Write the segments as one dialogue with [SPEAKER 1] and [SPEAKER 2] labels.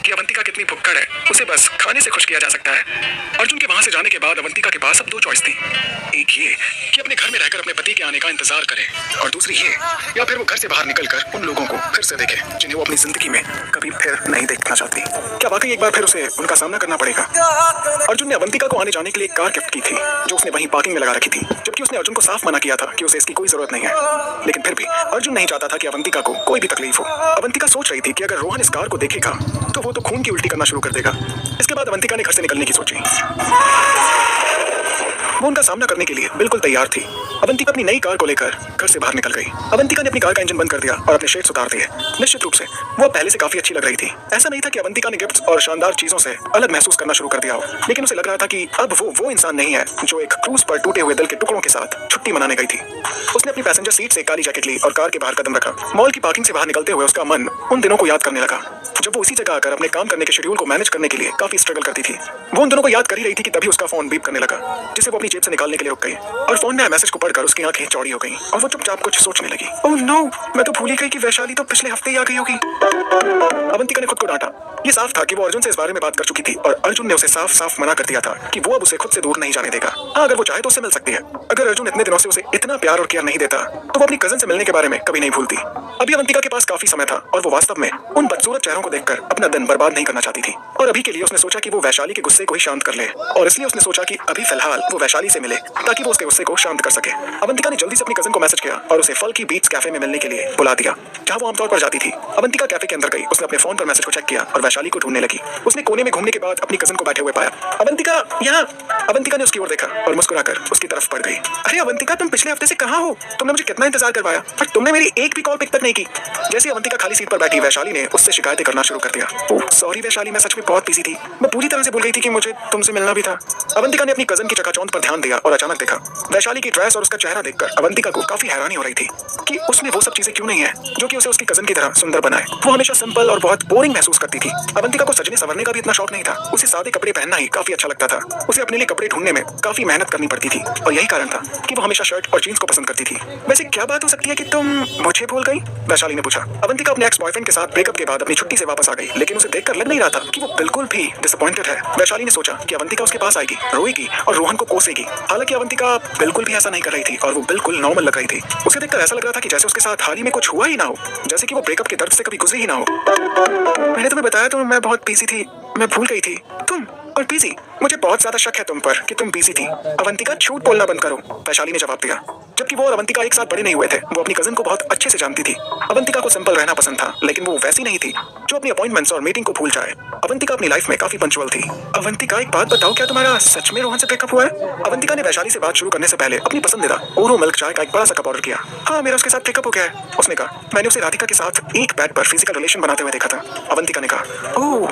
[SPEAKER 1] कि अवंतिका कितनी भुक्कड़ है, उसे बस खाने से खुश किया जा सकता है। अर्जुन के वहां से जाने के बाद अवंतिका के पास अब दो चॉइस थी। एक ये कि अपने घर में रहकर अपने पति के आने का इंतजार करे, और दूसरी ये या फिर वो घर से बाहर निकलकर उन लोगों को फिर से देखे जिन्हें वो अपनी जिंदगी में कभी फिर नहीं देखना चाहती। क्या वाकई एक बार फिर उसे उनका सामना करना पड़ेगा? अर्जुन ने अवंतिका को आने जाने के लिए एक कार गिफ्ट की थी जो उसने वहीं पार्किंग में लगा रखी थी, जबकि उसने अर्जुन को साफ मना किया था कि उसे इसकी कोई जरूरत नहीं है। लेकिन फिर भी अर्जुन नहीं चाहता था कि अवंतिका को कोई भी तकलीफ हो। अवंतिका सोच रही थी कि अगर रोहन इस कार को देखेगा तो वो तो खून की उल्टी करना शुरू कर देगा। इसके बाद अवंतिका ने घर से निकलने की सोची। वो उनका सामना करने के लिए बिल्कुल तैयार थी। अवंतिका अपनी नई कार को लेकर घर से बाहर निकल गई। अवंतिका ने अपनी कार का इंजन बंद कर दिया और अपने शेड्स उतार दिए। निश्चित रूप से वो पहले से काफी अच्छी लग रही थी। ऐसा नहीं था कि अवंतिका ने गिफ्ट्स और शानदार चीजों से अलग महसूस करना शुरू कर दिया हो, लेकिन उसे लग रहा था कि अब वो इंसान नहीं है जो एक क्रूज पर टूटे हुए दिल के टुकड़ों के साथ छुट्टी मनाने गई थी। उसने अपनी पैसेंजर सीट से काली जैकेट ली और कार के बाहर कदम रखा। मॉल की पार्किंग से बाहर निकलते हुए उसका मन उन दिनों को याद करने लगा जब वो उसी जगह आकर अपने काम करने के शेड्यूल को मैनेज करने के लिए काफी स्ट्रगल करती थी। वो उन दिनों को याद कर ही रही थी कि तभी उसका फोन बीप करने लगा, जिसे वो अपनी जेब से निकालने के लिए रुक गई, और फोन में आए मैसेज को पढ़कर उसकी आंखें चौड़ी हो गईं और वो चुपचाप कुछ सोचने लगी। ओह नो, मैं तो भूल ही गई कि वैशाली तो पिछले हफ्ते ही आ गई होगी। अवंतिका ने खुद को डांटा। ये साफ था कि वो अर्जुन से इस बारे में बात कर चुकी थी और अर्जुन ने उसे साफ साफ मना कर दिया था कि वो अब उसे खुद से दूर नहीं जाने देगा। हाँ, अगर वो चाहे तो उससे मिल सकती है। अगर अर्जुन इतने दिनों से उसे इतना प्यार और केयर नहीं देता तो वो अपनी कजन से मिलने के बारे में कभी नहीं भूलती। अभी अवंतिका के पास काफी समय था और वो वास्तव में उन बदसूरत चेहरों को देखकर अपना दिन बर्बाद नहीं करना चाहती थी। और अभी के लिए उसने सोचा कि वो वैशाली के गुस्से को ही शांत कर ले, और इसलिए उसने सोचा कि अभी फिलहाल वो वैशाली से मिले ताकि वो उसके गुस्से को शांत कर सके। अवंतिका ने जल्दी से अपनी कजन को मैसेज किया और उसे फल की बीट्स कैफे में मिलने के लिए बुला दिया, जहां वो आमतौर पर जाती थी। अवंतिका कैफे के अंदर गई। उसने अपने फोन पर मैसेज को चेक किया और वैशाली को ढूंढने लगी। उसने कोने में घूमने के बाद अपनी कजन को बैठे हुए पाया। अवंतिका, यहाँ। अवंतिका ने उसकी ओर देखा और मुस्कुराकर उसकी तरफ पड़ गई। अरे अवंतिका, तुम पिछले हफ्ते से कहाँ हो? तुमने मुझे कितना इंतजार करवाया और तुमने मेरी एक भी कॉल पिक तक नहीं की। जैसे अवंतिका खाली सीट पर बैठी, वैशाली ने उससे शिकायतें करना शुरू कर दिया। ओह सॉरी वैशाली, मैं सच में बहुत बिजी थी। मैं पूरी तरह से भूल गई थी कि मुझे तुमसे मिलना भी था। अवंतिका ने अपनी कजन की चकाचौंध पर ध्यान दिया और अचानक देखा वैशाली की ड्रेस और उसका चेहरा देखकर अवंतिका को काफी हैरानी हो रही थी कि उसमें वो सब चीजें क्यों नहीं है जो कि उसे उसकी कजन की तरह सुंदर बनाए। वो हमेशा सिंपल और बहुत बोरिंग महसूस करती थी। अवंतिका को सजने संवरने का भी इतना शौक नहीं था। उसे सादे कपड़े पहनना ही काफी अच्छा लगता था। उसे अपने लिए कपड़े ढूंढने में काफी मेहनत करनी पड़ती थी और यही कारण था कि वो हमेशा शर्ट और जीन्स को पसंद करती थी। वैसे क्या बात हो सकती है कि तुम मुझे भूल गई? वैशाली ने पूछा। अवंतिका अपने एक्स बॉयफ्रेंड के साथ ब्रेकअप के बाद अपनी छुट्टी से वापस आ गई, लेकिन उसे देखकर लग नहीं रहा था कि वो बिल्कुल भी डिसअपॉइंटेड है। वैशाली ने सोचा कि अवंतिका उसके पास आएगी, रोएगी और रोहन को कोसेगी। हालांकि अवंतिका बिल्कुल भी ऐसा नहीं कर रही थी और वो बिल्कुल नॉर्मल लग रही थी। उसे देखकर ऐसा लग रहा था कि जैसे उसके साथ हाल ही में कुछ हुआ ही ना हो, जैसे कि वो ब्रेकअप के दर्द से कभी गुजरी ही ना हो। मैंने तुम्हें बताया तो मैं बहुत बिजी थी, मैं भूल गई थी। तुम और बिजी? मुझे बहुत ज्यादा शक है तुम पर कि तुम बिजी थी। अवंतिका, झूठ बोलना बंद करो, वैशाली ने जवाब दिया। जबकि वो और अवंतिका एक साथ बड़े नहीं हुए थे, वो अपनी कजन को बहुत अच्छे से जानती थी। अवंतिका को सिंपल रहना पसंद था, लेकिन वो वैसी नहीं थी जो अपनी अपॉइंटमेंट्स और मीटिंग को भूल जाए। अवंतिका अपनी लाइफ में काफी पंक्चुअल थी। अवंतिका, एक बात बताओ, क्या तुम्हारा सच में रोहन से ब्रेकअप हुआ है? अवंतिका ने वैशाली से बात शुरू करने से पहले अपनी पसंदीदा ओरो मिल्क चाय का एक बड़ा सा कप ऑर्डर किया। हाँ, मेरा उसके साथ ब्रेकअप हो गया है, उसने कहा। मैंने उसे राधिका के साथ एक बेड पर फिजिकल रिलेशन बनाते हुए देखा था, अवंतिका ने कहा। ओह,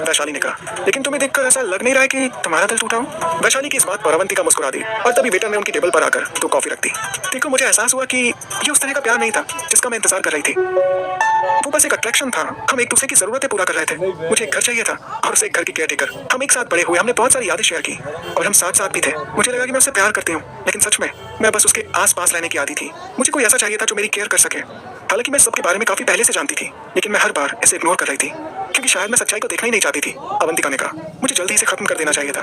[SPEAKER 1] वैशाली ने कहा, लेकिन तुम्हें देखकर ऐसा लग नहीं रहा है कि तुम्हारा दिल टूटा हो? वैशाली की इस बात पर अवंतिका मुस्कुरा दी और तभी वेटर ने उनकी टेबल पर आकर दो कॉफी रख दी। देखो, मुझे एहसास हुआ कि ये उस तरह का प्यार नहीं था जिसका मैं इंतजार कर रही थी। वो बस एक अट्रैक्शन था। हम एक दूसरे की जरूरतें पूरा कर रहे थे। मुझे एक घर चाहिए था और उसे एक घर की केयरटेकर। हम एक साथ बड़े हुए, हमने बहुत सारी यादें शेयर की और हम साथ साथ भी थे। मुझे लगा कि मैं उससे प्यार करती हूँ, लेकिन सच में मैं बस उसके आस पास रहने की आदी थी। मुझे कोई ऐसा चाहिए था जो मेरी केयर कर सके। हालांकि मैं सबके बारे में काफी पहले से जानती थी, लेकिन मैं हर बार इसे इग्नोर कर रही थी क्योंकि शायद मैं सच्चाई को देखना ही नहीं चाहती थी। अवंतिका ने कहा, मुझे जल्दी से खत्म कर देना चाहिए था।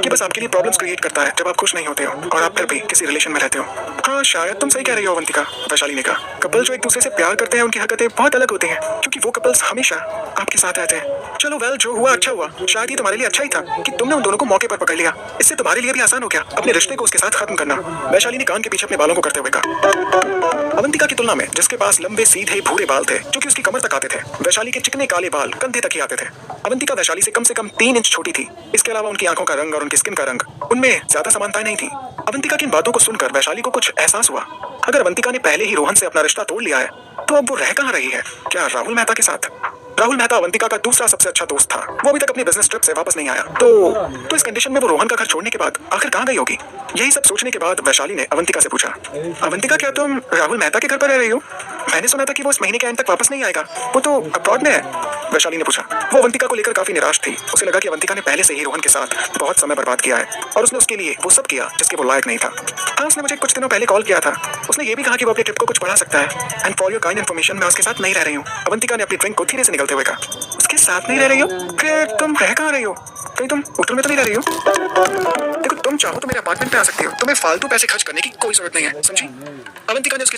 [SPEAKER 1] कि बस आपके लिए प्रॉब्लम्स क्रिएट करता है जब आप खुश नहीं होते हो और आप फिर भी किसी रिलेशन में रहते हो। हाँ, शायद तुम सही कह रही हो अवंतिका, वैशाली ने कहा। कपल जो एक दूसरे से प्यार करते हैं उनकी हरकतें बहुत अलग होती हैं, क्योंकि वो कपल्स हमेशा आपके साथ रहते हैं। चलो वेल, जो हुआ अच्छा हुआ। शायद ये तुम्हारे लिए अच्छा ही था कि तुमने उन दोनों को मौके पर पकड़ लिया। इससे तुम्हारे लिए भी आसान हो गया अपने रिश्ते को उसके साथ खत्म करना, वैशाली ने कान के पीछे अपने बालों को करते हुए कहा। अवंतिका की तुलना में, जिसके पास लंबे सीधे भूरे बाल थे जो कि उसकी कमर तक आते थे, वैशाली के चिकने काले बाल कंधे तक ही आते थे। अवंतिका वैशाली से कम 3 इंच छोटी थी। इसके अलावा उनकी आंखों का रंग और उनकी स्किन का रंग, उनमें ज्यादा समानताएं नहीं थी। अवंतिका की इन बातों को सुनकर वैशाली को कुछ एहसास हुआ। अगर अवंतिका ने पहले ही रोहन से अपना रिश्ता तोड़ लिया है तो अब वो रह कहाँ रही है? क्या राहुल मेहता के साथ? राहुल मेहता अवंतिका का दूसरा सबसे अच्छा दोस्त था। वो अभी तक अपनी बिजनेस ट्रिप से वापस नहीं आया। तो इस कंडीशन में वो रोहन का घर छोड़ने के बाद आखिर कहाँ गई होगी? यही सब सोचने के बाद वैशाली ने अवंतिका से पूछा, अवंतिका, क्या तुम राहुल मेहता के घर पर रह रही हो? मैंने सुना था कि वो इस महीने के एंड तक वापस नहीं आएगा। वो तो अब्रॉड में है, वैशाली ने पूछा। वो अवंतिका को लेकर काफी निराश थी। उसे लगा कि अवंतिका ने पहले से ही रोहन के साथ बहुत समय बर्बाद किया है और उसने उसके लिए वो सब किया जिसके वो लायक नहीं था। हाँ, उसने मुझे कुछ दिनों पहले कॉल किया था। उसने ये भी कहा कि वो अपनी ट्रिप को कुछ बढ़ा सकता है। And for your kind information, मैं उसके साथ नहीं रह रही हूँ, अवंतिका ने अपनी ड्रिंक को धीरे से निकलते हुए कहा। इसके साथ नहीं रह रही हो? अरे तुम रह कहाँ रही हो? कहीं तुम होटल में तो नहीं रह रही हो? देखो तुम चाहो तो मेरे अपार्टमेंट पे आ सकती हो, तुम्हें फालतू पैसे खर्च करने की कोई जरूरत नहीं है, समझी? अवंतिका ने उसके